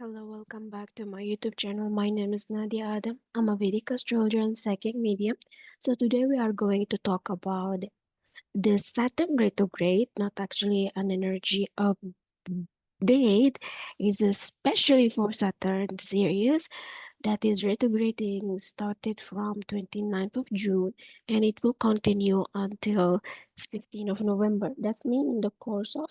Hello, welcome back to my YouTube channel. My name is Nadia Adam. I'm a Vedic Astrologer and Psychic Medium. So today we are going to talk about the Saturn Retrograde, not actually an energy update. It's especially for Saturn series that is retrograding started from 29th of June and it will continue until 15th of November. That's mean in the course of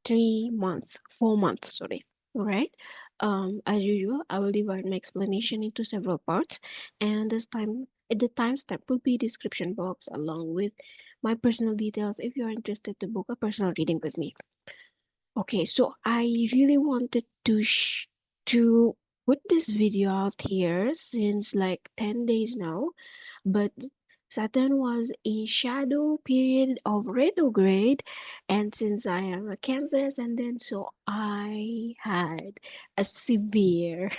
3 months, 4 months, sorry. All right. As usual, I will divide my explanation into several parts, and this time the timestamp will be description box along with my personal details if you are interested to book a personal reading with me. Okay, so I really wanted to put this video out here since like 10 days now, but Saturn was in shadow period of retrograde, and since I am a Cancer ascendant, so I had a severe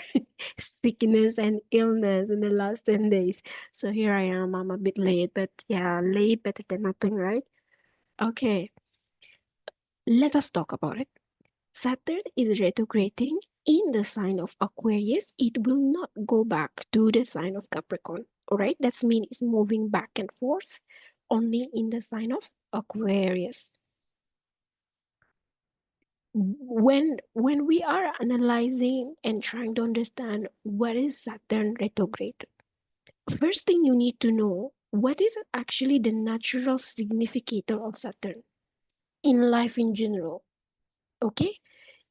sickness and illness in the last 10 days. So here I am. I'm a bit late, but yeah, late better than nothing, right? Okay, let us talk about it. Saturn is retrograding in the sign of Aquarius. It will not go back to the sign of Capricorn. All right, that's mean it's moving back and forth only in the sign of Aquarius. When we are analyzing and trying to understand what is Saturn retrograde, first thing you need to know what is actually the natural significator of Saturn in life in general. Okay,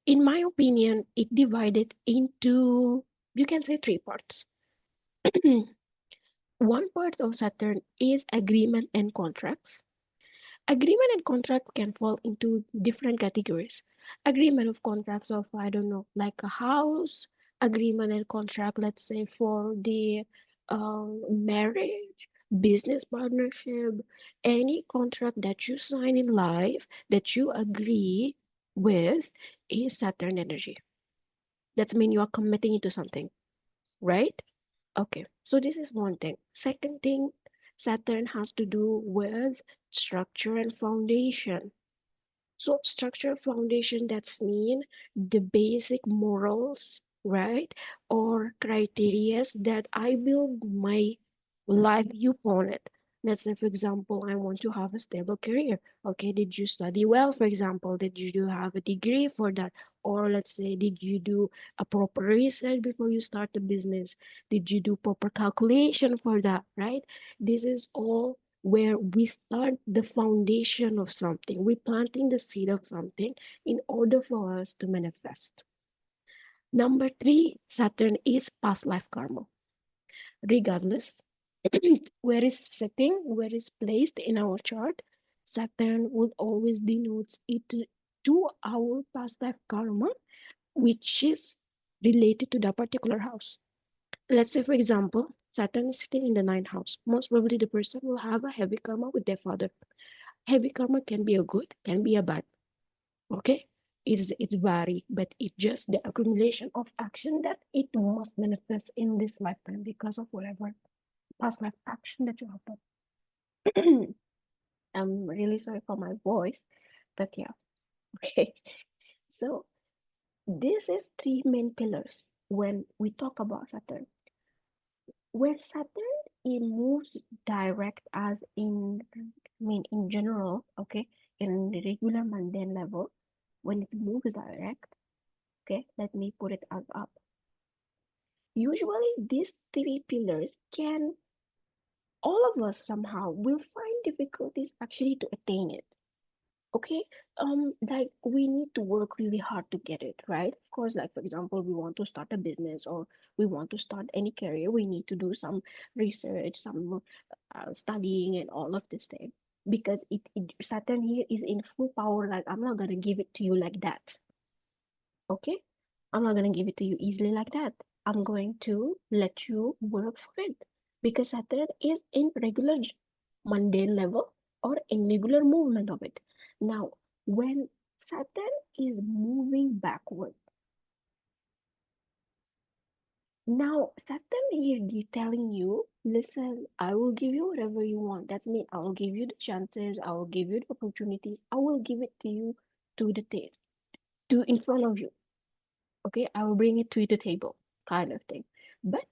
in my opinion, it divided into, you can say, three parts. One part of Saturn is agreement and contracts. Agreement and contract can fall into different categories. Agreement of contracts of, I don't know, like a house, agreement and contract, let's say for the marriage, business partnership, any contract that you sign in life that you agree with is Saturn energy. That's mean you are committing into something, right? Okay, so this is one thing. Second thing, Saturn has to do with structure and foundation. So structure foundation, that's mean the basic morals, right? Or criterias that I build my life upon it. Let's say, for example, I want to have a stable career. Okay, did you study well, for example? Did you do have a degree for that? Or let's say, did you do a proper research before you start the business? Did you do proper calculation for that, right? This is all where we start the foundation of something. We're planting the seed of something in order for us to manifest. Number three, Saturn is past life karma. Regardless where is sitting, where is placed in our chart, Saturn will always denote it to our past life karma, which is related to that particular house. Let's say, for example, Saturn is sitting in the ninth house. Most probably, the person will have a heavy karma with their father. Heavy karma can be a good, can be a bad. Okay, it's vary, but it's just the accumulation of action that it must manifest in this lifetime because of whatever past life action that you have done. I'm really sorry for my voice, but yeah, okay. So this is three main pillars when we talk about Saturn. When Saturn it moves direct as in, I mean in general, okay, in the regular mundane level, when it moves direct, okay, let me put it as up. Usually these three pillars can, all of us somehow will find difficulties actually to attain it. Okay, like we need to work really hard to get it, right? Of course, like for example, we want to start a business or we want to start any career, we need to do some research, some studying and all of this thing, because it Saturn here is in full power. Like, I'm not gonna give it to you like that. Okay, I'm not gonna give it to you easily like that. I'm going to let you work for it, because Saturn is in regular mundane level or in regular movement of it. Now, when Saturn is moving backward, now Saturn here telling you, listen, I will give you whatever you want. That's me. I will give you the chances. I will give you the opportunities. I will give it to you to the taste, to in front of you. Okay, I will bring it to the table, kind of thing. But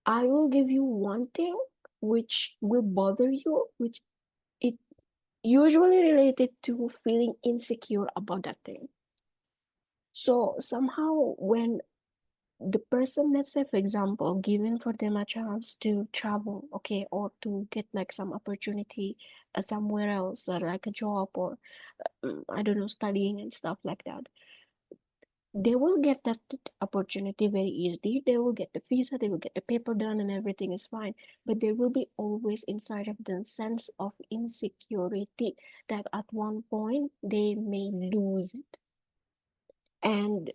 I will give you one thing which will bother you, which it usually related to feeling insecure about that thing. So somehow when the person, let's say for example, given for them a chance to travel, okay, or to get like some opportunity somewhere else, like a job or I don't know, studying and stuff like that, they will get that opportunity very easily. They will get the visa, they will get the paper done, and everything is fine. But there will be always inside of them sense of insecurity that at one point they may lose it. And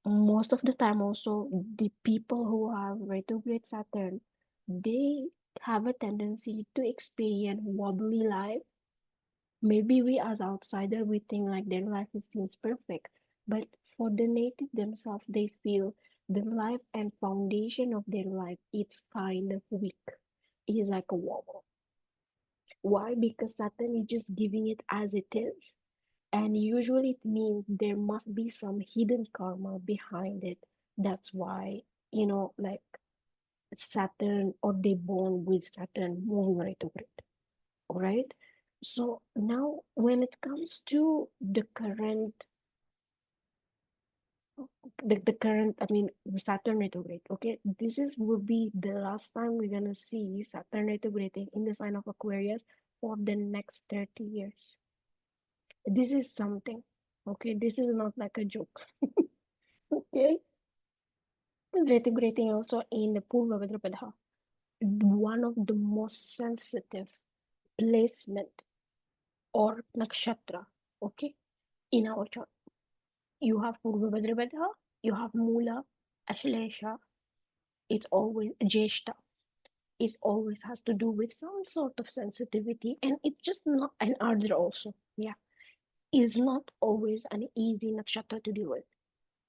most of the time, also, the people who have retrograde Saturn, they have a tendency to experience wobbly life. Maybe we as outsider we think like their life seems perfect, but for the native themselves, they feel the life and foundation of their life it's kind of weak. It is like a wobble. Why? Because Saturn is just giving it as it is. And usually it means there must be some hidden karma behind it. That's why, like Saturn or they born with Saturn moving retrograde. All right. So now when it comes to the current, I mean Saturn retrograde, okay, this is will be the last time we're gonna see Saturn retrograding in the sign of Aquarius for the next 30 years. This is something. Okay, this is not like a joke. Okay. It's retrograding also in the Purva Bhadrapada, one of the most sensitive placement or nakshatra, okay, in our chart. You have Purva Bhadrapada, you have Mula, Ashlesha, it's always Jeshta. It always has to do with some sort of sensitivity, and it's just not an Ardra also. Yeah, is not always an easy nakshatra to deal with.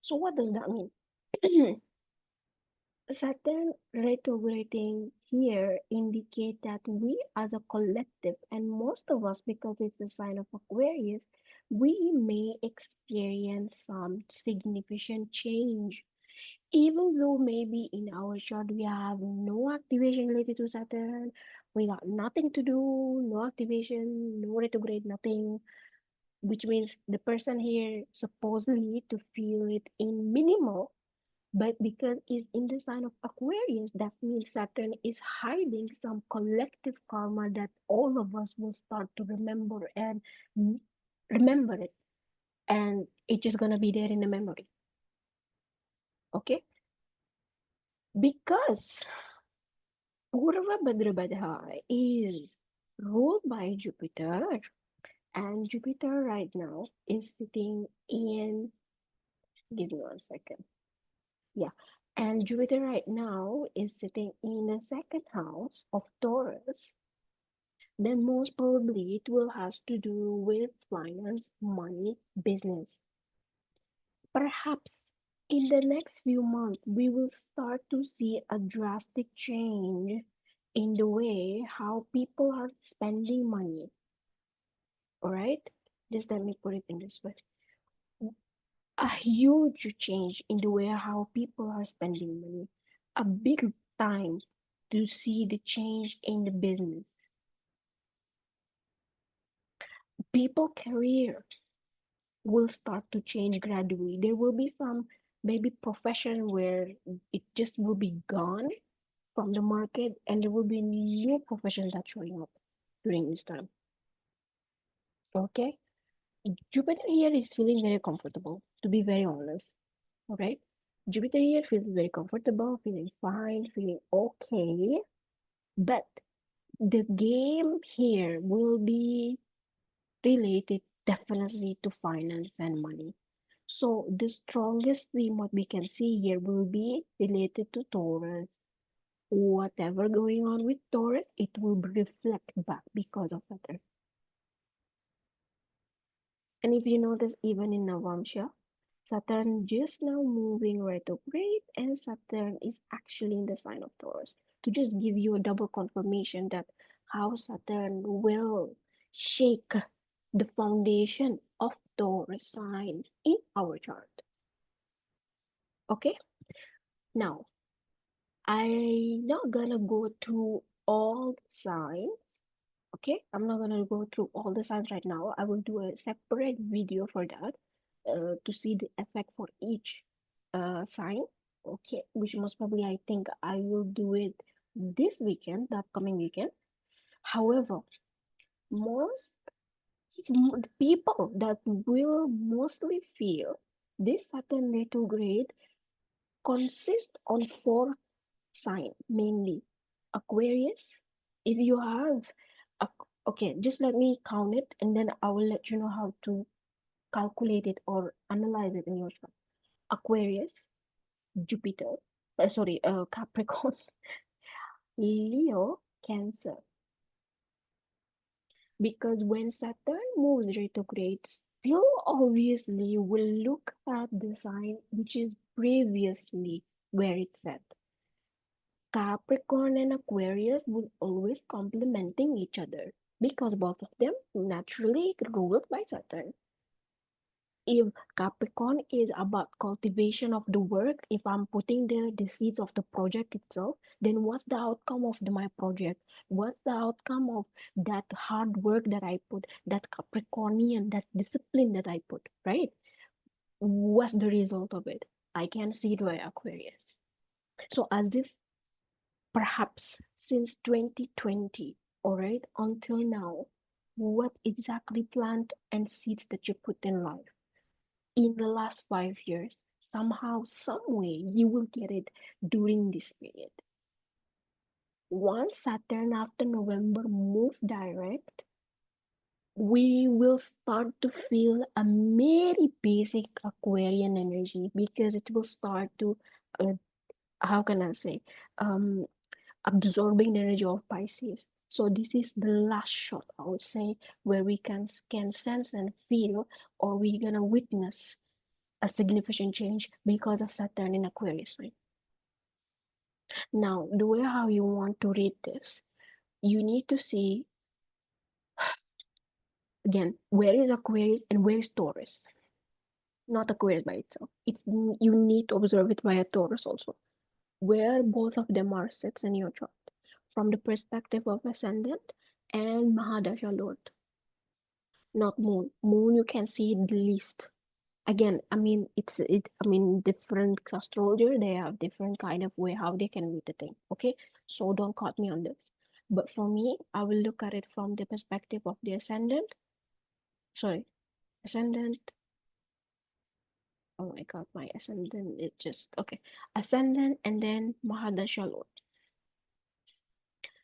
So what does that mean? Saturn retrograding here indicate that we as a collective, and most of us, because it's a sign of Aquarius, we may experience some significant change. Even though maybe in our chart we have no activation related to Saturn, we got nothing to do, no activation, no retrograde, nothing, which means the person here supposedly to feel it in minimal, but because it's in the sign of Aquarius, that means Saturn is hiding some collective karma that all of us will start to remember and remember it. And it's just gonna be there in the memory. Okay? Because Purva Bhadrabadha is ruled by Jupiter, and Jupiter right now is sitting in, give me 1 second. Yeah. And Jupiter right now is sitting in the second house of Taurus. Then most probably it will has to do with finance, money, business. Perhaps in the next few months we will start to see a drastic change in the way how people are spending money. All right? Just let me put it in this way. A huge change in the way how people are spending money. A big time to see the change in the business. People career will start to change gradually. There will be some maybe profession where it just will be gone from the market and there will be new professions that showing up during this time. Okay? Jupiter here is feeling very comfortable, to be very honest. Alright? Jupiter here feels very comfortable, feeling fine, feeling okay. But the game here will be related definitely to finance and money. So the strongest theme what we can see here will be related to Taurus. Whatever going on with Taurus, it will reflect back because of Saturn. And if you notice, even in Navamsha, Saturn just now moving retrograde, and Saturn is actually in the sign of Taurus. To just give you a double confirmation that how Saturn will shake the foundation of Taurus sign in our chart. Okay, now I'm not gonna go through all the signs. Okay, I'm not gonna go through all the signs right now. I will do a separate video for that, to see the effect for each sign. Okay, which most probably I think I will do it this weekend, the upcoming weekend. However, most the people that will mostly feel this Saturn retrograde consists on four sign mainly. Aquarius, if you have okay, just let me count it and then I will let you know how to calculate it or analyze it in your chart. Aquarius, Jupiter, Capricorn, Leo, Cancer. Because when Saturn moves retrograde, still obviously will look at the sign which is previously where it's at. Capricorn and Aquarius will always complementing each other because both of them naturally ruled by Saturn. If Capricorn is about cultivation of the work, if I'm putting the seeds of the project itself, then what's the outcome of my project? What's the outcome of that hard work that I put, that Capricornian, that discipline that I put, right? What's the result of it? I can see it by Aquarius. So as if perhaps since 2020, all right, until now, what exactly plant and seeds that you put in life in the last 5 years, somehow, some way, you will get it during this period. Once Saturn after November move direct, we will start to feel a very basic Aquarian energy because it will start to, how can I say, um, absorbing the energy of Pisces. So this is the last shot, I would say, where we can sense and feel, or we're gonna witness a significant change because of Saturn in Aquarius. Right? Now, the way how you want to read this, you need to see again where is Aquarius and where is Taurus. Not Aquarius by itself. It's you need to observe it via Taurus also, where both of them are sits in your chart, from the perspective of ascendant and Mahadasha Lord. Not moon. Moon you can see it the least. Again, I mean different astrologer, they have different kind of way how they can read the thing. Okay, so don't quote me on this. But for me, I will look at it from the perspective of the ascendant. Sorry, ascendant. Oh my god, my ascendant it just okay. Ascendant and then Mahadasha Lord.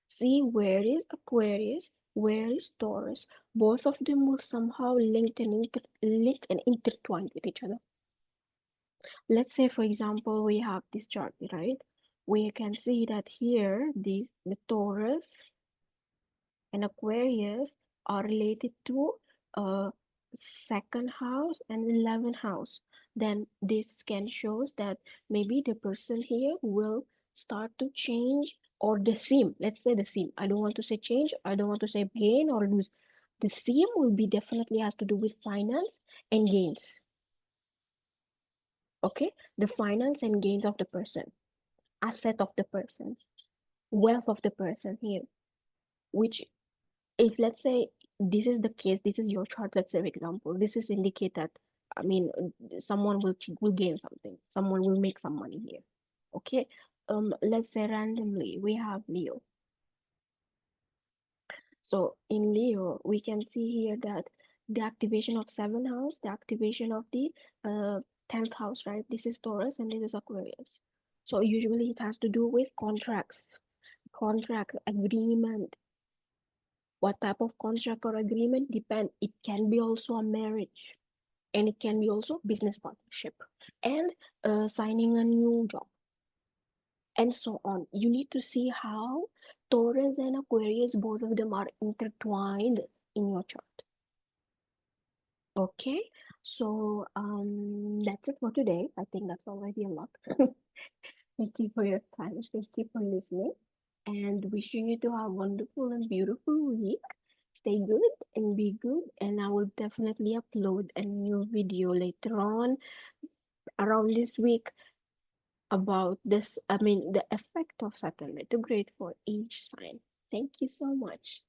See where is Aquarius, where is Taurus. Both of them will somehow link and intertwine with each other. Let's say, for example, we have this chart, right? We can see that here, the Taurus and Aquarius are related to second house and 11th house. Then this can shows that maybe the person here will start to change, or the theme, let's say the theme. I don't want to say change, I don't want to say gain or lose. The theme will be definitely has to do with finance and gains. Okay, the finance and gains of the person, asset of the person, wealth of the person here, which if let's say this is the case, this is your chart, let's say for example, this is indicate that I mean someone will gain something, someone will make some money here. Okay, let's say randomly we have Leo. So in Leo, we can see here that the activation of 7th house, the activation of the 10th house, right? This is Taurus and this is Aquarius. So usually it has to do with contracts, contract agreement. What type of contract or agreement depend. It can be also a marriage, and it can be also business partnership, and signing a new job, and so on. You need to see how Taurus and Aquarius, both of them are intertwined in your chart. Okay, so that's it for today. I think that's already a lot. Thank you for your time. Thank you for listening, and wishing you to have a wonderful and beautiful week. Stay good and be good, and I will definitely upload a new video later on around this week. about this, I mean, the effect of Saturn retrograde for each sign. Thank you so much.